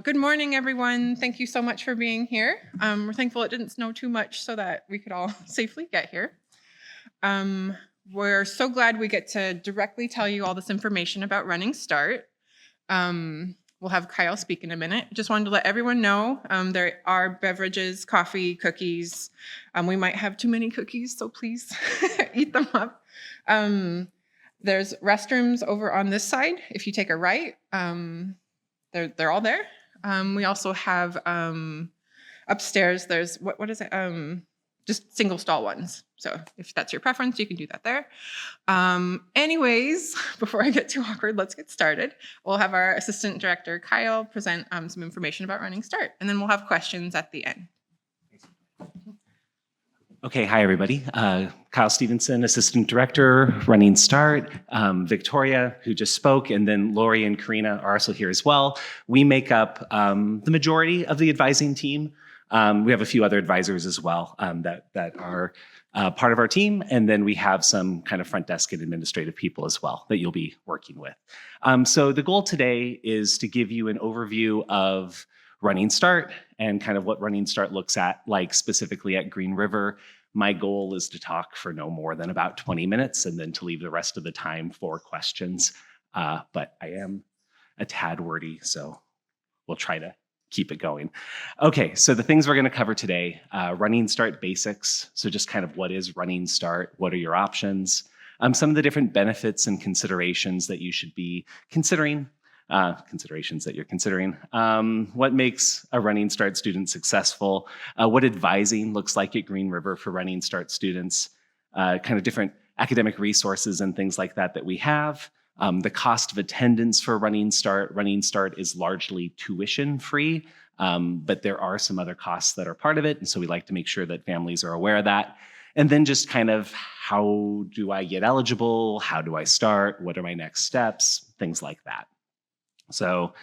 Good morning, everyone. Thank you so much for being here. We're thankful it didn't snow too much so that we could all safely get here. We're so glad we get to directly tell you all this information about Running Start. We'll have Kyle speak in a minute. Just wanted to let everyone know there are beverages, coffee, cookies. We might have too many cookies, so please eat them up. There's restrooms over on this side. If you take a right, they're all there. We also have upstairs, there's, what is it? Just single stall ones. So if that's your preference, you can do that there. Anyways, before I get too awkward, let's get started. We'll have our assistant director, Kyle, present some information about Running Start, and then we'll have questions at the end. Okay, hi everybody. Kyle Stevenson, Assistant Director, Running Start. Victoria, who just spoke, and then Lori and Karina are also here as well. We make up the majority of the advising team. We have a few other advisors as well that are part of our team, and then we have some kind of front desk and administrative people as well that you'll be working with. So the goal today is to give you an overview of Running Start and kind of what Running Start looks at, like specifically at Green River. My goal is to talk for no more than about 20 minutes and then to leave the rest of the time for questions. But I am a tad wordy, so we'll try to keep it going. Okay, so the things we're going to cover today, Running Start basics. So just kind of what is Running Start? What are your options? Some of the different benefits and considerations that you should be considering. What makes a Running Start student successful, what advising looks like at Green River for Running Start students, kind of different academic resources and things like that we have, the cost of attendance for Running Start. Running Start is largely tuition free, but there are some other costs that are part of it, and so we like to make sure that families are aware of that. And then just kind of how do I get eligible? How do I start? What are my next steps? Things like that. So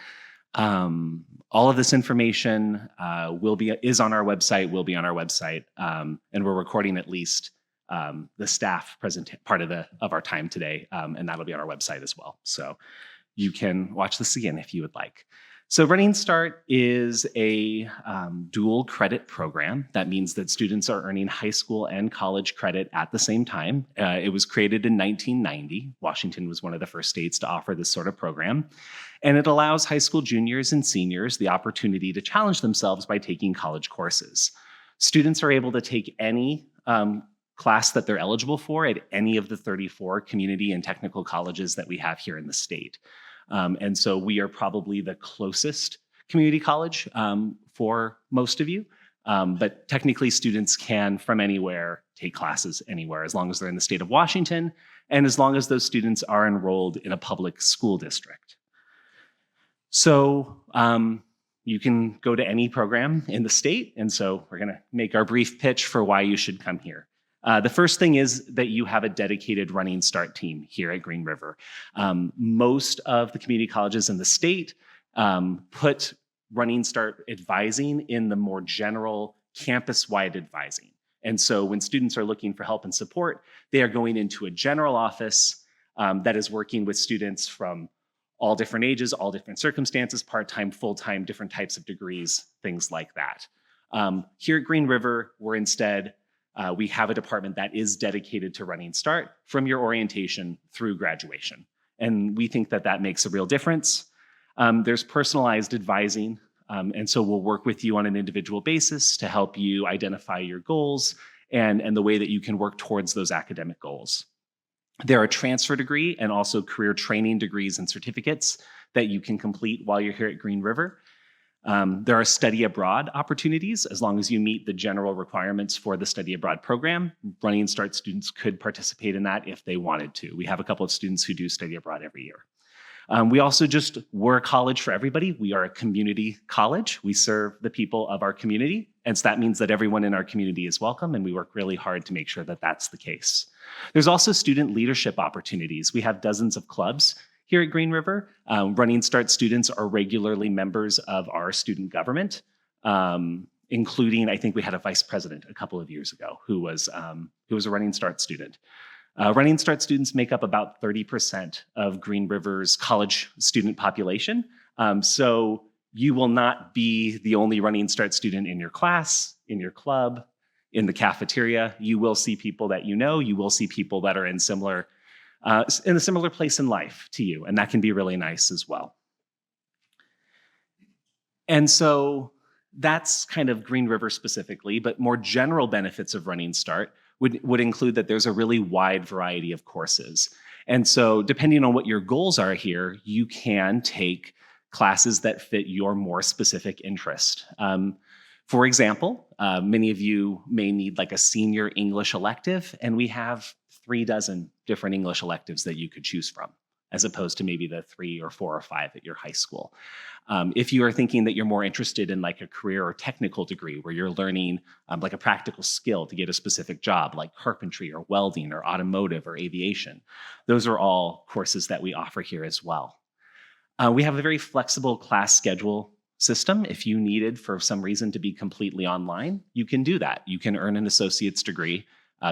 all of this information is on our website, will be on our website, and we're recording at least the staff part of our time today, and that'll be on our website as well. So you can watch this again if you would like. So Running Start is a dual credit program. That means that students are earning high school and college credit at the same time. It was created in 1990. Washington was one of the first states to offer this sort of program. And it allows high school juniors and seniors the opportunity to challenge themselves by taking college courses. Students are able to take any class that they're eligible for at any of the 34 community and technical colleges that we have here in the state. And so we are probably the closest community college for most of you, but technically students can from anywhere take classes anywhere as long as they're in the state of Washington and as long as those students are enrolled in a public school district. So you can go to any program in the state, and so we're going to make our brief pitch for why you should come here. The first thing is that you have a dedicated Running Start team here at Green River. Most of the community colleges in the state put Running Start advising in the more general campus-wide advising. And so when students are looking for help and support, they are going into a general office that is working with students from all different ages, all different circumstances, part-time, full-time, different types of degrees, things like that. Here at Green River, we have a department that is dedicated to Running Start from your orientation through graduation. And we think that that makes a real difference. There's personalized advising, and so we'll work with you on an individual basis to help you identify your goals and the way that you can work towards those academic goals. There are transfer degree and also career training degrees and certificates that you can complete while you're here at Green River. There are study abroad opportunities as long as you meet the general requirements for the study abroad program. Running Start students could participate in that if they wanted to. We have a couple of students who do study abroad every year. We're a college for everybody. We are a community college. We serve the people of our community. And so that means that everyone in our community is welcome, and we work really hard to make sure that that's the case. There's also student leadership opportunities. We have dozens of clubs here at Green River. Running Start students are regularly members of our student government, including, I think we had a vice president a couple of years ago who was a Running Start student. Running Start students make up about 30% of Green River's college student population. So You will not be the only Running Start student in your class, in your club, in the cafeteria. You will see people that you know. You will see people that are in a similar place in life to you, and that can be really nice as well. And so that's kind of Green River specifically, but more general benefits of Running Start would include that there's a really wide variety of courses. And so depending on what your goals are here, you can take classes that fit your more specific interest. For example, many of you may need like a senior English elective, and we have 36 different English electives that you could choose from, as opposed to maybe the 3 or 4 or 5 at your high school. If you are thinking that you're more interested in like a career or technical degree where you're learning like a practical skill to get a specific job, like carpentry or welding or automotive or aviation, those are all courses that we offer here as well. We have a very flexible class schedule system. If you needed for some reason to be completely online, you can do that. You can earn an associate's degree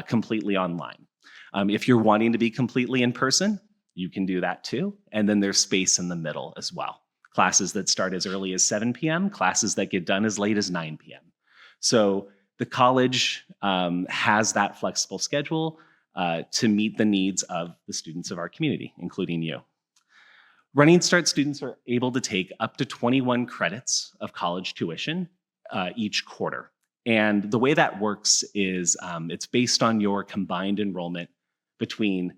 completely online. If you're wanting to be completely in person, you can do that too. And then there's space in the middle as well. Classes that start as early as 7 p.m., classes that get done as late as 9 p.m. So the college has that flexible schedule to meet the needs of the students of our community, including you. Running Start students are able to take up to 21 credits of college tuition each quarter. And the way that works is it's based on your combined enrollment between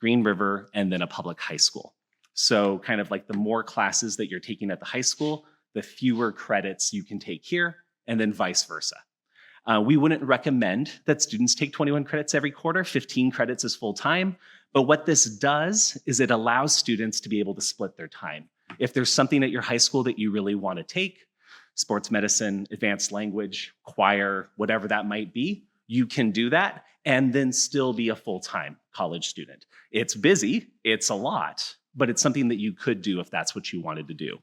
Green River and then a public high school. So kind of like the more classes that you're taking at the high school, the fewer credits you can take here, and then vice versa. We wouldn't recommend that students take 21 credits every quarter. 15 credits is full time. But what this does is it allows students to be able to split their time. If there's something at your high school that you really want to take, sports medicine, advanced language, choir, whatever that might be, you can do that and then still be a full-time college student. It's busy, it's a lot, but it's something that you could do if that's what you wanted to do.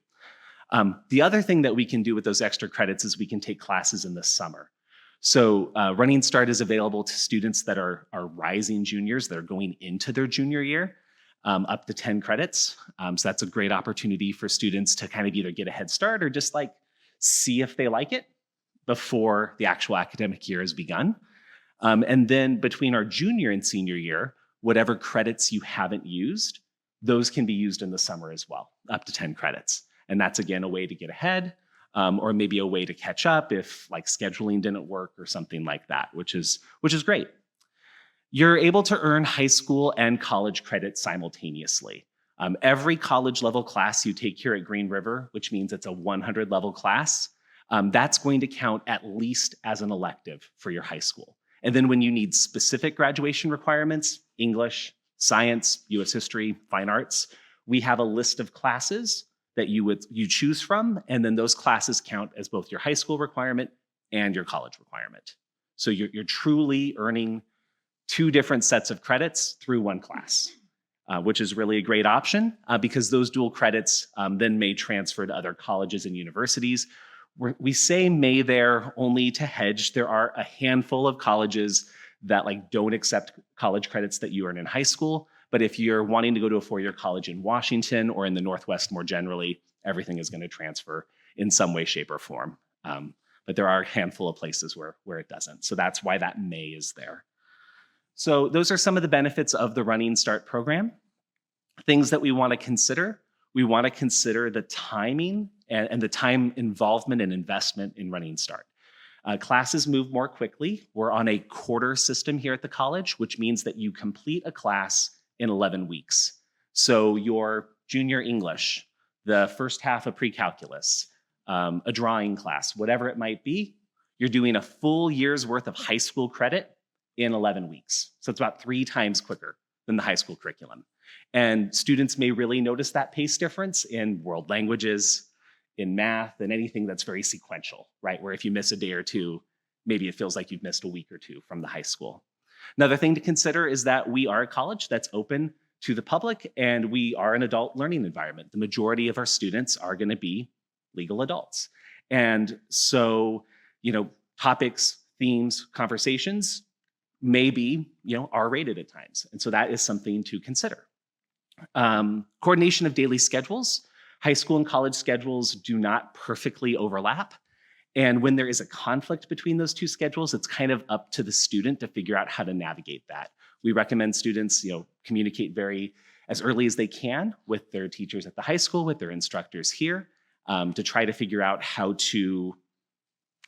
The other thing that we can do with those extra credits is we can take classes in the summer. So Running Start is available to students that are rising juniors that are going into their junior year, up to 10 credits. So that's a great opportunity for students to kind of either get a head start or just like see if they like it before the actual academic year has begun. And then between our junior and senior year, whatever credits you haven't used, those can be used in the summer as well, up to 10 credits. And that's, again, a way to get ahead, or maybe a way to catch up if like scheduling didn't work or something like that, which is great. You're able to earn high school and college credits simultaneously. Every college level class you take here at Green River, which means it's a 100 level class, that's going to count at least as an elective for your high school. And then when you need specific graduation requirements, English, science, US history, fine arts, we have a list of classes that you choose from, and then those classes count as both your high school requirement and your college requirement. So you're truly earning 2 different sets of credits through one class, which is really a great option because those dual credits then may transfer to other colleges and universities. We say may there only to hedge. There are a handful of colleges that like don't accept college credits that you earn in high school. But if you're wanting to go to a 4-year college in Washington or in the Northwest more generally, everything is going to transfer in some way, shape, or form. But there are a handful of places where it doesn't. So that's why that may is there. So those are some of the benefits of the Running Start program. Things that we want to consider. We want to consider the timing and the time involvement and investment in Running Start. Classes move more quickly. We're on a quarter system here at the college, which means that you complete a class in 11 weeks. So your junior English, the first half of pre-calculus, a drawing class, whatever it might be, you're doing a full year's worth of high school credit in 11 weeks. So it's about 3 times quicker than the high school curriculum. And students may really notice that pace difference in world languages, in math, and anything that's very sequential, right? Where if you miss a day or two, maybe it feels like you've missed a week or 2 from the high school. Another thing to consider is that we are a college that's open to the public and we are an adult learning environment. The majority of our students are going to be legal adults. And so, topics, themes, conversations may be, R-rated at times. And so that is something to consider. Coordination of daily schedules. High school and college schedules do not perfectly overlap. And when there is a conflict between those two schedules, it's kind of up to the student to figure out how to navigate that. We recommend students, communicate as early as they can with their teachers at the high school, with their instructors here, to try to figure out how to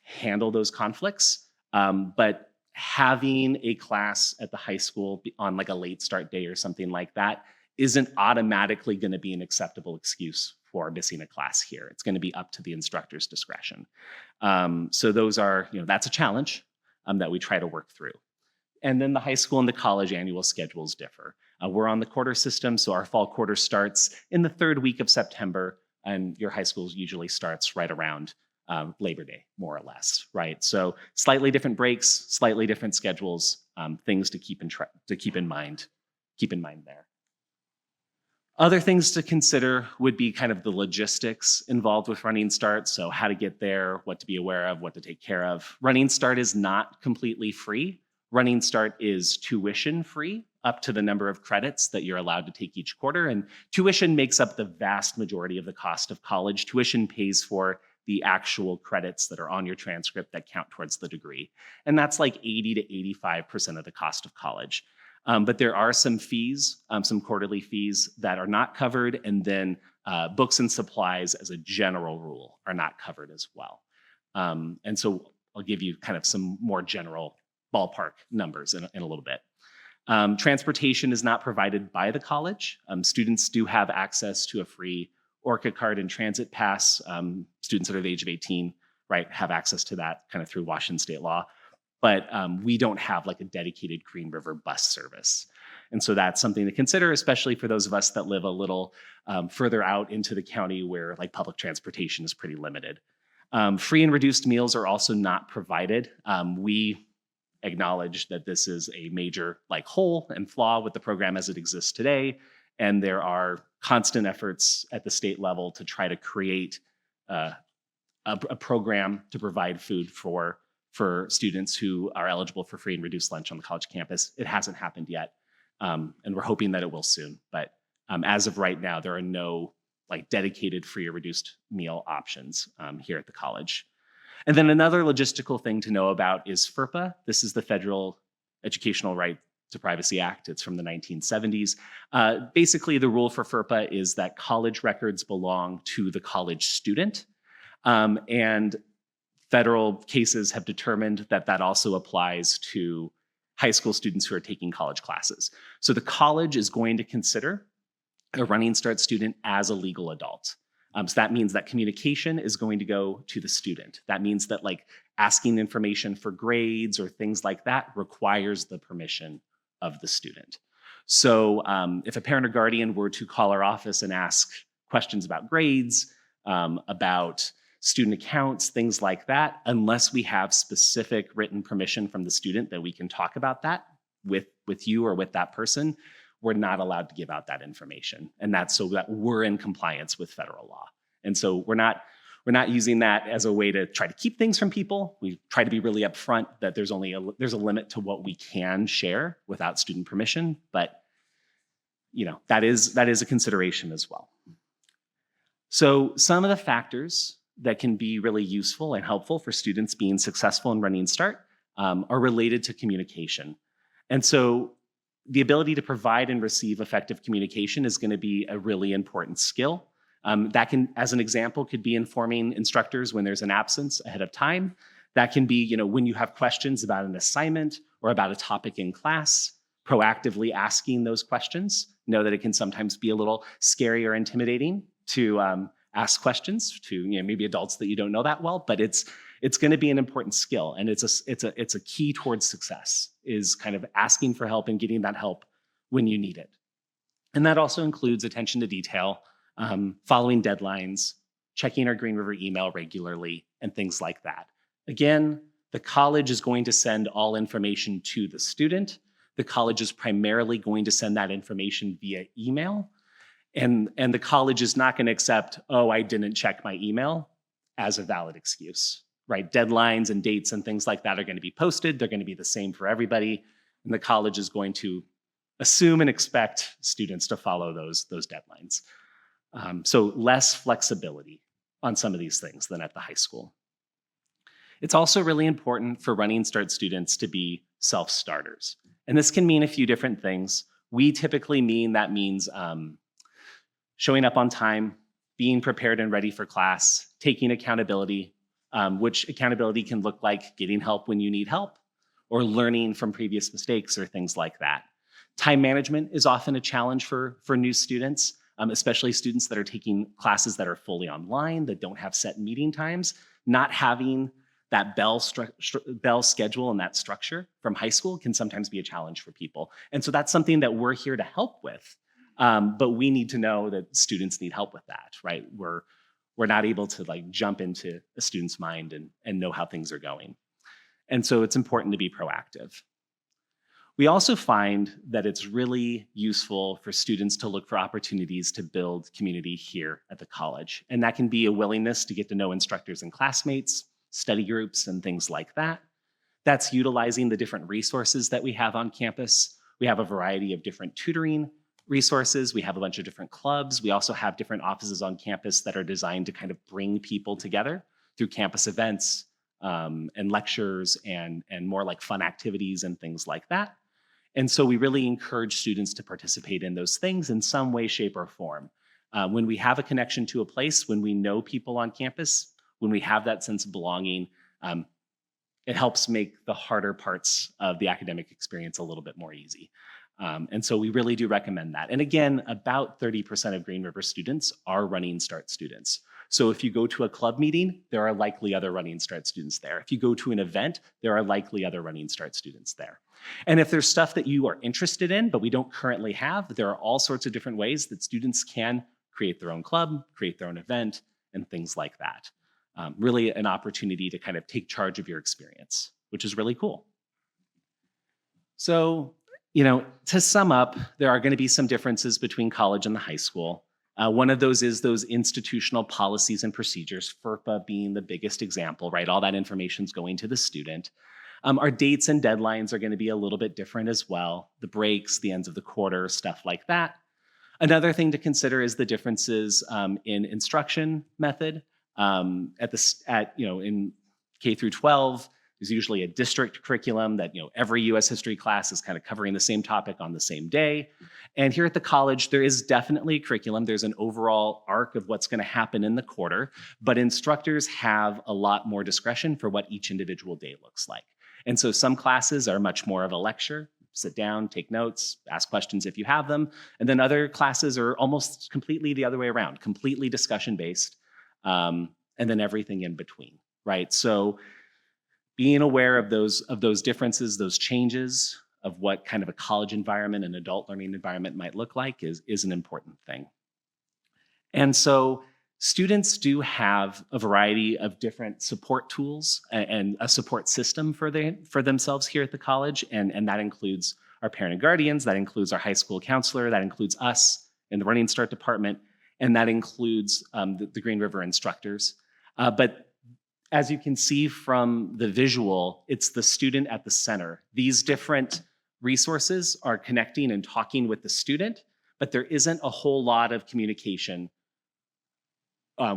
handle those conflicts. But having a class at the high school on like a late start day or something like that isn't automatically going to be an acceptable excuse for missing a class here. It's going to be up to the instructor's discretion. So those are, that's a challenge that we try to work through. And then the high school and the college annual schedules differ. We're on the quarter system, so our fall quarter starts in the third week of September, and your high school usually starts right around Labor Day, more or less, right? So slightly different breaks, slightly different schedules, things to keep in mind. Keep in mind there. Other things to consider would be kind of the logistics involved with Running Start. So how to get there, what to be aware of, what to take care of. Running Start is not completely free. Running Start is tuition free up to the number of credits that you're allowed to take each quarter. And tuition makes up the vast majority of the cost of college. Tuition pays for the actual credits that are on your transcript that count towards the degree. And that's like 80 to 85% of the cost of college. But there are some fees, some quarterly fees that are not covered, and then books and supplies as a general rule are not covered as well. And so I'll give you kind of some more general ballpark numbers in a little bit. Transportation is not provided by the college. Students do have access to a free ORCA card and transit pass. Students that are the age of 18, right, have access to that kind of through Washington state law. But we don't have like a dedicated Green River bus service. And so that's something to consider, especially for those of us that live a little further out into the county where like public transportation is pretty limited. Free and reduced meals are also not provided. We acknowledge that this is a major like hole and flaw with the program as it exists today. And there are constant efforts at the state level to try to create a program to provide food for students who are eligible for free and reduced lunch on the college campus. It hasn't happened yet, and we're hoping that it will soon. But as of right now, there are no like dedicated free or reduced meal options here at the college. And then another logistical thing to know about is FERPA. This is the Federal Educational Right to Privacy Act. It's from the 1970s. Basically, the rule for FERPA is that college records belong to the college student. And federal cases have determined that that also applies to high school students who are taking college classes. So the college is going to consider a Running Start student as a legal adult. So that means that communication is going to go to the student. That means that like asking information for grades or things like that requires the permission of the student. So if a parent or guardian were to call our office and ask questions about grades, about student accounts, things like that, unless we have specific written permission from the student that we can talk about that with you or with that person, we're not allowed to give out that information. And that's so that we're in compliance with federal law. And so we're not using that as a way to try to keep things from people. We try to be really upfront that there's a limit to what we can share without student permission, but that is a consideration as well. So some of the factors that can be really useful and helpful for students being successful in Running Start are related to communication. And so the ability to provide and receive effective communication is going to be a really important skill. That can, as an example, could be informing instructors when there's an absence ahead of time. That can be, when you have questions about an assignment or about a topic in class, proactively asking those questions. Know that it can sometimes be a little scary or intimidating to ask questions to maybe adults that you don't know that well, but it's going to be an important skill, and it's a key towards success, is kind of asking for help and getting that help when you need it. And that also includes attention to detail, following deadlines, checking our Green River email regularly, and things like that. Again, the college is going to send all information to the student. The college is primarily going to send that information via email. And the college is not going to accept, oh, I didn't check my email as a valid excuse, right? Deadlines and dates and things like that are going to be posted. They're going to be the same for everybody. And the college is going to assume and expect students to follow those deadlines. So less flexibility on some of these things than at the high school. It's also really important for Running Start students to be self-starters. And this can mean a few different things. We typically means showing up on time, being prepared and ready for class, taking accountability, which accountability can look like getting help when you need help or learning from previous mistakes or things like that. Time management is often a challenge for new students, especially students that are taking classes that are fully online, that don't have set meeting times. Not having that bell schedule and that structure from high school can sometimes be a challenge for people. And so that's something that we're here to help with. But we need to know that students need help with that, right? We're not able to like jump into a student's mind and know how things are going. And so it's important to be proactive. We also find that it's really useful for students to look for opportunities to build community here at the college. And that can be a willingness to get to know instructors and classmates, study groups, and things like that. That's utilizing the different resources that we have on campus. We have a variety of different tutoring resources. We have a bunch of different clubs. We also have different offices on campus that are designed to kind of bring people together through campus events and lectures and more like fun activities and things like that. And so we really encourage students to participate in those things in some way, shape, or form. When we have a connection to a place, when we know people on campus, when we have that sense of belonging, it helps make the harder parts of the academic experience a little bit more easy. And so we really do recommend that. And again, about 30% of Green River students are Running Start students. So if you go to a club meeting, there are likely other Running Start students there. If you go to an event, there are likely other Running Start students there. And if there's stuff that you are interested in, but we don't currently have, there are all sorts of different ways that students can create their own club, create their own event, and things like that. Really an opportunity to kind of take charge of your experience, which is really cool. So, to sum up, there are going to be some differences between college and the high school. One of those is those institutional policies and procedures, FERPA being the biggest example, right? All that information is going to the student. Our dates and deadlines are going to be a little bit different as well. The breaks, the ends of the quarter, stuff like that. Another thing to consider is the differences in instruction method. In K through 12, there's usually a district curriculum that every U.S. history class is kind of covering the same topic on the same day. And here at the college, there is definitely a curriculum. There's an overall arc of what's going to happen in the quarter, but instructors have a lot more discretion for what each individual day looks like. And so some classes are much more of a lecture, sit down, take notes, ask questions if you have them. And then other classes are almost completely the other way around, completely discussion-based, and then everything in between, right? So being aware of those differences, those changes of what kind of a college environment and adult learning environment might look like is an important thing. And so students do have a variety of different support tools and a support system for themselves here at the college. And that includes our parent and guardians, that includes our high school counselor, that includes us in the Running Start department, and that includes the Green River instructors. But as you can see from the visual, it's the student at the center. These different resources are connecting and talking with the student, but there isn't a whole lot of communication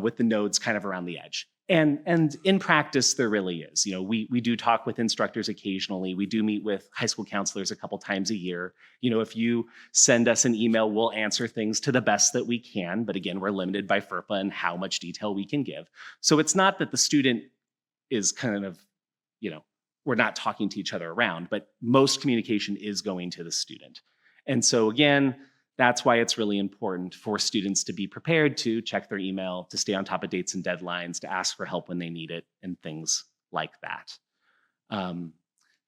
with the nodes kind of around the edge. And in practice, there really is. We do talk with instructors occasionally. We do meet with high school counselors a couple times a year. If you send us an email, we'll answer things to the best that we can. But again, we're limited by FERPA and how much detail we can give. So it's not that the student is kind of, we're not talking to each other around, but most communication is going to the student. And so again, that's why it's really important for students to be prepared to check their email, to stay on top of dates and deadlines, to ask for help when they need it, and things like that.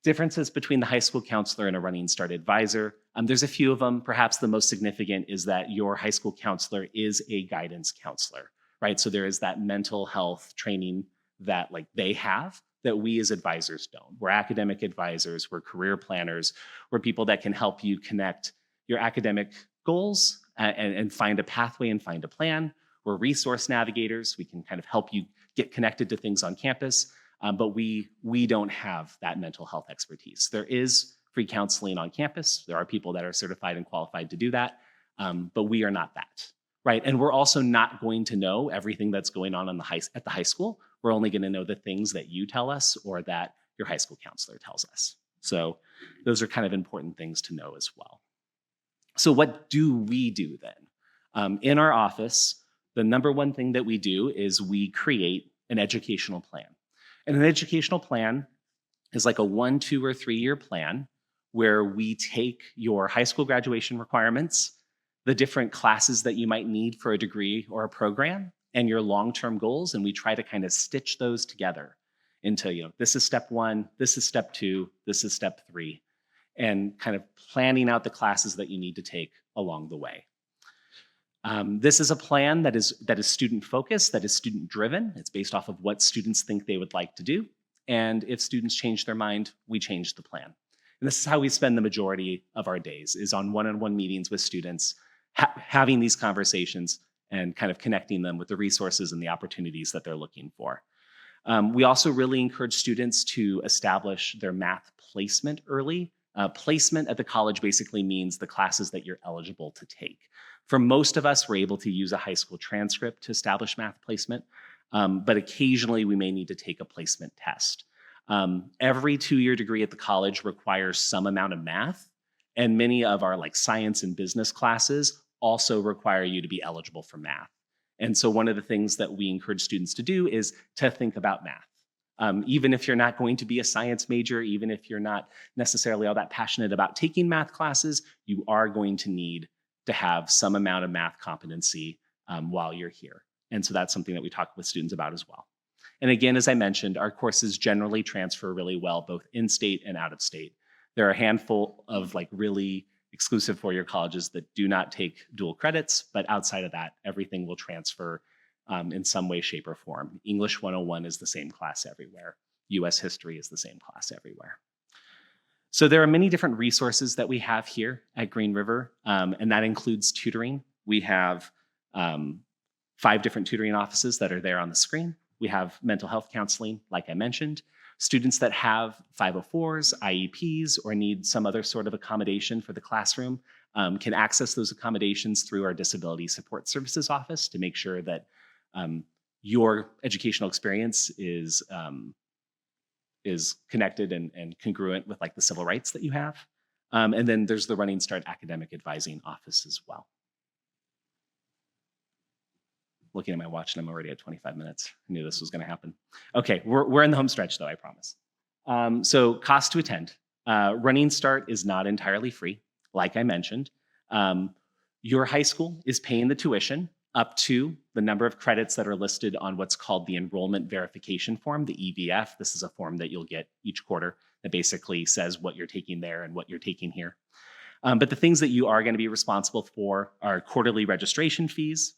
Differences between the high school counselor and a Running Start advisor. There's a few of them. Perhaps the most significant is that your high school counselor is a guidance counselor, right? So there is that mental health training that they have that we as advisors don't. We're academic advisors, we're career planners, we're people that can help you connect your academic goals and find a pathway and find a plan. We're resource navigators. We can kind of help you get connected to things on campus, but we don't have that mental health expertise. There is free counseling on campus. There are people that are certified and qualified to do that, but we are not that. right? And we're also not going to know everything that's going on at the high school. We're only going to know the things that you tell us or that your high school counselor tells us. So those are kind of important things to know as well. So what do we do then? In our office, the number one thing that we do is we create an educational plan. And an educational plan is like a 1, 2, or 3-year plan where we take your high school graduation requirements, the different classes that you might need for a degree or a program, and your long-term goals, and we try to kind of stitch those together into, this is step 1, this is step 2, this is step 3, and kind of planning out the classes that you need to take along the way. This is a plan that is student focused, that is student driven. It's based off of what students think they would like to do. And if students change their mind, we change the plan. And this is how we spend the majority of our days, is on one-on-one meetings with students, having these conversations and kind of connecting them with the resources and the opportunities that they're looking for. We also really encourage students to establish their math placement early. Placement at the college basically means the classes that you're eligible to take. For most of us, we're able to use a high school transcript to establish math placement, but occasionally we may need to take a placement test. Every 2-year degree at the college requires some amount of math, and many of our science and business classes also require you to be eligible for math. And so one of the things that we encourage students to do is to think about math. Even if you're not going to be a science major, even if you're not necessarily all that passionate about taking math classes, you are going to need to have some amount of math competency while you're here. And so that's something that we talk with students about as well. And again, as I mentioned, our courses generally transfer really well, both in-state and out of state. There are a handful of really exclusive four-year colleges that do not take dual credits, but outside of that, everything will transfer in some way, shape, or form. English 101 is the same class everywhere. US history is the same class everywhere. So there are many different resources that we have here at Green River, and that includes tutoring. We have 5 different tutoring offices that are there on the screen. We have mental health counseling, like I mentioned. Students that have 504s, IEPs, or need some other sort of accommodation for the classroom can access those accommodations through our Disability Support Services office to make sure that your educational experience is connected and congruent with the civil rights that you have. And then there's the Running Start Academic Advising Office as well. Looking at my watch and I'm already at 25 minutes. I knew this was gonna happen. Okay, we're in the home stretch though, I promise. So cost to attend. Running Start is not entirely free, like I mentioned. Your high school is paying the tuition up to the number of credits that are listed on what's called the Enrollment Verification Form, the EVF. This is a form that you'll get each quarter that basically says what you're taking there and what you're taking here. But the things that you are going to be responsible for are quarterly registration fees,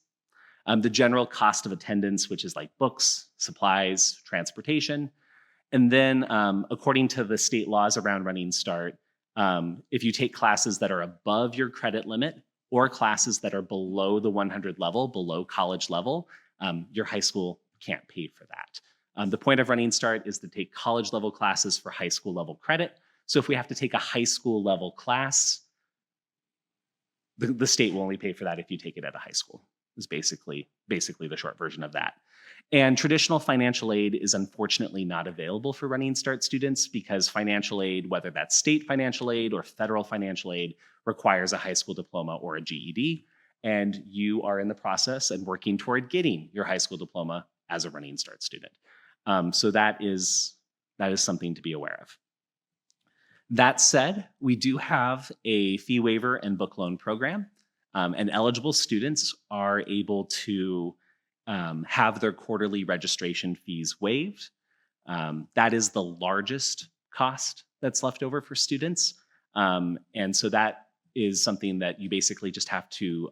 the general cost of attendance, which is books, supplies, transportation. And then according to the state laws around Running Start, if you take classes that are above your credit limit or classes that are below the 100 level, below college level, your high school can't pay for that. The point of Running Start is to take college level classes for high school level credit. So if we have to take a high school level class, the state will only pay for that if you take it at a high school, is basically the short version of that. And traditional financial aid is unfortunately not available for Running Start students because financial aid, whether that's state financial aid or federal financial aid, requires a high school diploma or a GED. And you are in the process and working toward getting your high school diploma as a Running Start student. So that is something to be aware of. That said, we do have a fee waiver and book loan program, and eligible students are able to have their quarterly registration fees waived. That is the largest cost that's left over for students. And so that is something that you basically just have to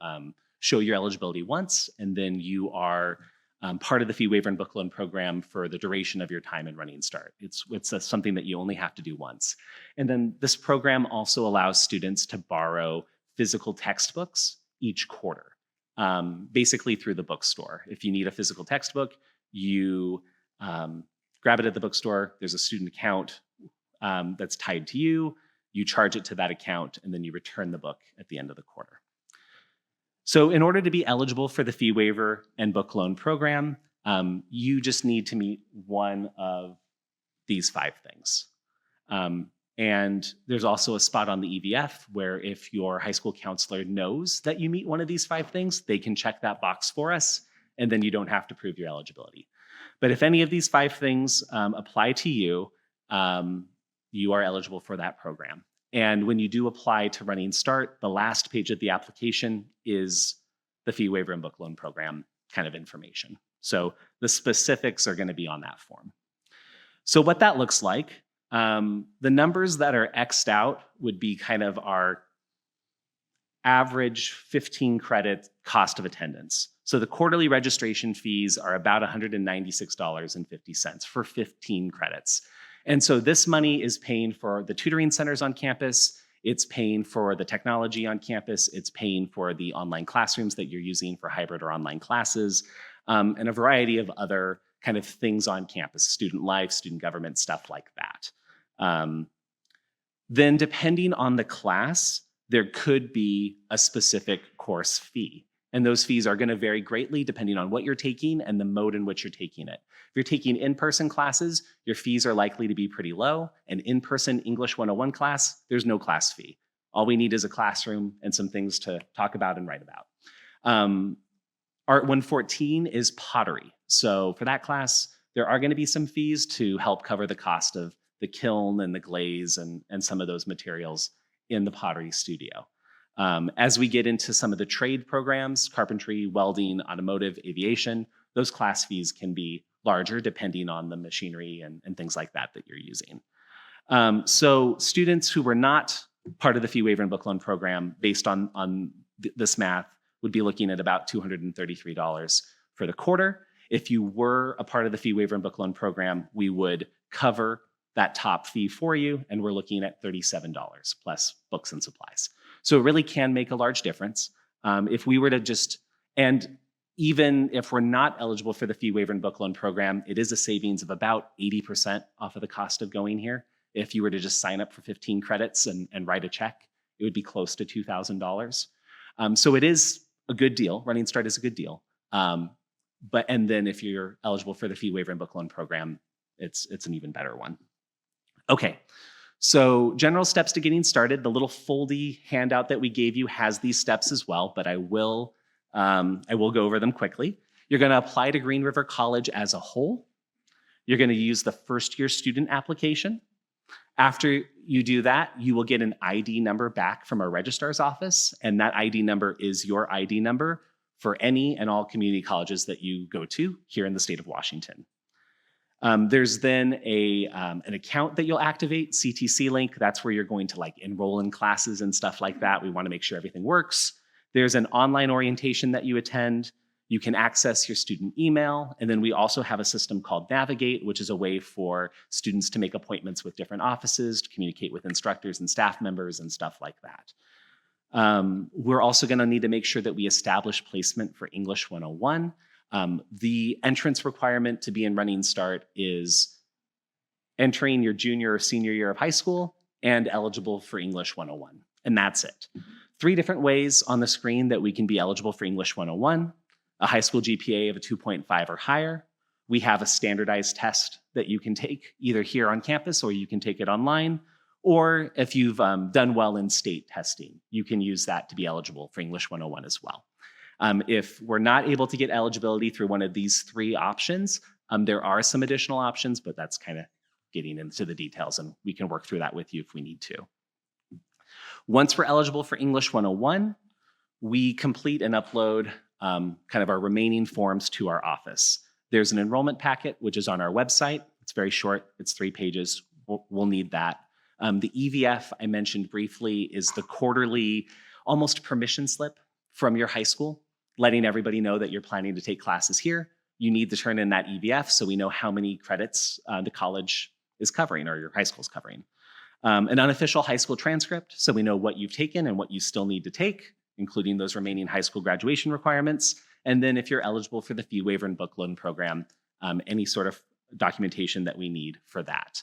show your eligibility once, and then you are part of the fee waiver and book loan program for the duration of your time in Running Start. It's something that you only have to do once. And then this program also allows students to borrow physical textbooks each quarter, basically through the bookstore. If you need a physical textbook, you grab it at the bookstore. There's a student account that's tied to you. You charge it to that account, and then you return the book at the end of the quarter. So in order to be eligible for the fee waiver and book loan program, you just need to meet one of these 5 things. And there's also a spot on the EVF where if your high school counselor knows that you meet one of these 5 things, they can check that box for us, and then you don't have to prove your eligibility. But if any of these 5 things apply to you, you are eligible for that program. And when you do apply to Running Start, the last page of the application is the fee waiver and book loan program kind of information. So the specifics are going to be on that form. So what that looks like, the numbers that are X'd out would be kind of our average 15 credit cost of attendance. So the quarterly registration fees are about $196.50 for 15 credits. And so this money is paying for the tutoring centers on campus, it's paying for the technology on campus, it's paying for the online classrooms that you're using for hybrid or online classes, and a variety of other kind of things on campus, student life, student government, stuff like that. Then depending on the class, there could be a specific course fee. And those fees are going to vary greatly depending on what you're taking and the mode in which you're taking it. If you're taking in-person classes, your fees are likely to be pretty low. An in-person English 101 class, there's no class fee. All we need is a classroom and some things to talk about and write about. Art 114 is pottery. So for that class, there are going to be some fees to help cover the cost of the kiln and the glaze and some of those materials in the pottery studio. As we get into some of the trade programs, carpentry, welding, automotive, aviation, those class fees can be larger depending on the machinery and things like that that you're using. So students who were not part of the fee waiver and book loan program, based on this math, would be looking at about $233 for the quarter. If you were a part of the fee waiver and book loan program, we would cover that top fee for you, and we're looking at $37 plus books and supplies. So it really can make a large difference. If we were to just, and even if we're not eligible for the fee waiver and book loan program, it is a savings of about 80% off of the cost of going here. If you were to just sign up for 15 credits and write a check, it would be close to $2,000. So it is a good deal. Running Start is a good deal. And then if you're eligible for the fee waiver and book loan program, it's an even better one. Okay, so general steps to getting started. The little foldy handout that we gave you has these steps as well, but I will go over them quickly. You're going to apply to Green River College as a whole. You're going to use the first year student application. After you do that, you will get an ID number back from our registrar's office, and that ID number is your ID number for any and all community colleges that you go to here in the state of Washington. There's then an account that you'll activate, CTC link. That's where you're going to like enroll in classes and stuff like that. We want to make sure everything works. There's an online orientation that you attend. You can access your student email. And then we also have a system called Navigate, which is a way for students to make appointments with different offices, to communicate with instructors and staff members and stuff like that. We're also going to need to make sure that we establish placement for English 101. The entrance requirement to be in Running Start is entering your junior or senior year of high school and eligible for English 101. And that's it. 3 different ways on the screen that we can be eligible for English 101. A high school GPA of a 2.5 or higher. We have a standardized test that you can take either here on campus or you can take it online. Or if you've done well in state testing, you can use that to be eligible for English 101 as well. If we're not able to get eligibility through one of these 3 options, there are some additional options, but that's kind of getting into the details, and we can work through that with you if we need to. Once we're eligible for English 101, we complete and upload kind of our remaining forms to our office. There's an enrollment packet, which is on our website. It's very short. It's 3 pages. We'll need that. The EVF I mentioned briefly is the quarterly, almost permission slip from your high school, letting everybody know that you're planning to take classes here. You need to turn in that EVF so we know how many credits the college is covering or your high school is covering. An unofficial high school transcript so we know what you've taken and what you still need to take, including those remaining high school graduation requirements. And then if you're eligible for the fee waiver and book loan program, any sort of documentation that we need for that.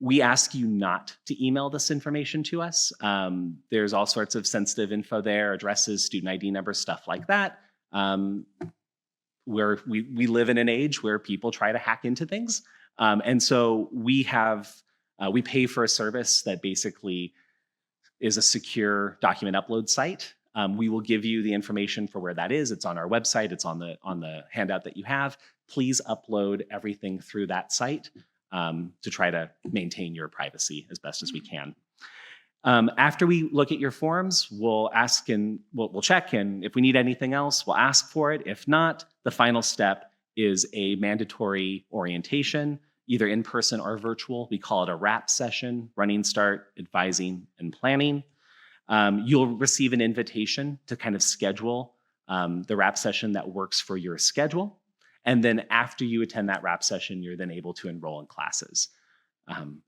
We ask you not to email this information to us. There's all sorts of sensitive info there, addresses, student ID numbers, stuff like that. Where we live in an age where people try to hack into things. And so we pay for a service that basically is a secure document upload site. We will give you the information for where that is. It's on our website. It's on the handout that you have. Please upload everything through that site to try to maintain your privacy as best as we can. After we look at your forms, we'll ask and we'll check, and if we need anything else, we'll ask for it. If not, the final step is a mandatory orientation, either in person or virtual. We call it a RAP session, Running Start, Advising, and Planning. You'll receive an invitation to kind of schedule the RAP session that works for your schedule. And then after you attend that RAP session, you're then able to enroll in classes. And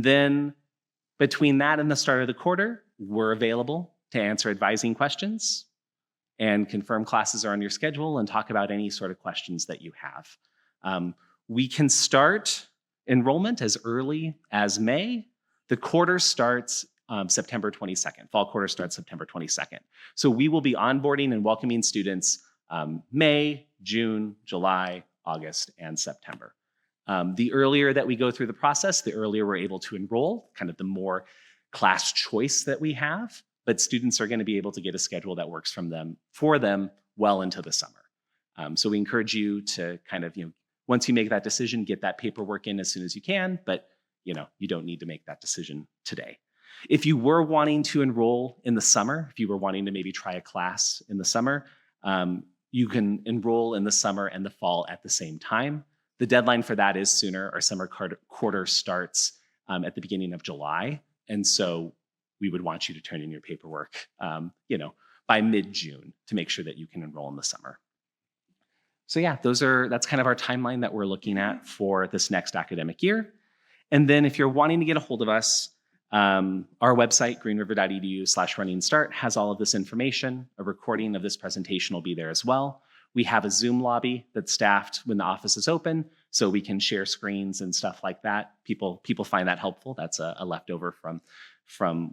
then between that and the start of the quarter, we're available to answer advising questions and confirm classes are on your schedule and talk about any sort of questions that you have. We can start enrollment as early as May. The quarter starts September 22nd. Fall quarter starts September 22nd. So we will be onboarding and welcoming students May, June, July, August, and September. The earlier that we go through the process, the earlier we're able to enroll, kind of the more class choice that we have, but students are going to be able to get a schedule that works for them well into the summer. So we encourage you to kind of, once you make that decision, get that paperwork in as soon as you can, but you don't need to make that decision today. If you were wanting to enroll in the summer, if you were wanting to maybe try a class in the summer, you can enroll in the summer and the fall at the same time. The deadline for that is sooner. Our summer quarter starts at the beginning of July. And so we would want you to turn in your paperwork, by mid-June to make sure that you can enroll in the summer. So yeah, that's kind of our timeline that we're looking at for this next academic year. And then if you're wanting to get a hold of us, our website, greenriver.edu/runningstart, has all of this information. A recording of this presentation will be there as well. We have a Zoom lobby that's staffed when the office is open, so we can share screens and stuff like that. People find that helpful. That's a leftover from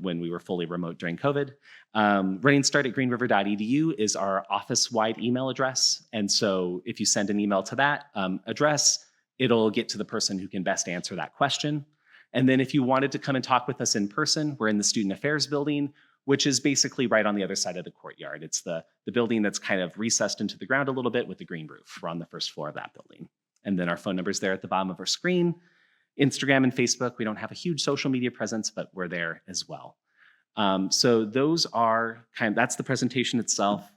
when we were fully remote during COVID. runningstart@greenriver.edu is our office-wide email address. And so if you send an email to that address, it'll get to the person who can best answer that question. And then if you wanted to come and talk with us in person, we're in the Student Affairs building, which is basically right on the other side of the courtyard. It's the building that's kind of recessed into the ground a little bit with the green roof. We're on the first floor of that building. And then our phone number's there at the bottom of our screen. Instagram and Facebook, we don't have a huge social media presence, but we're there as well. So those are that's the presentation itself.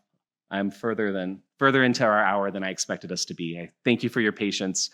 I'm further into our hour than I expected us to be. I thank you for your patience.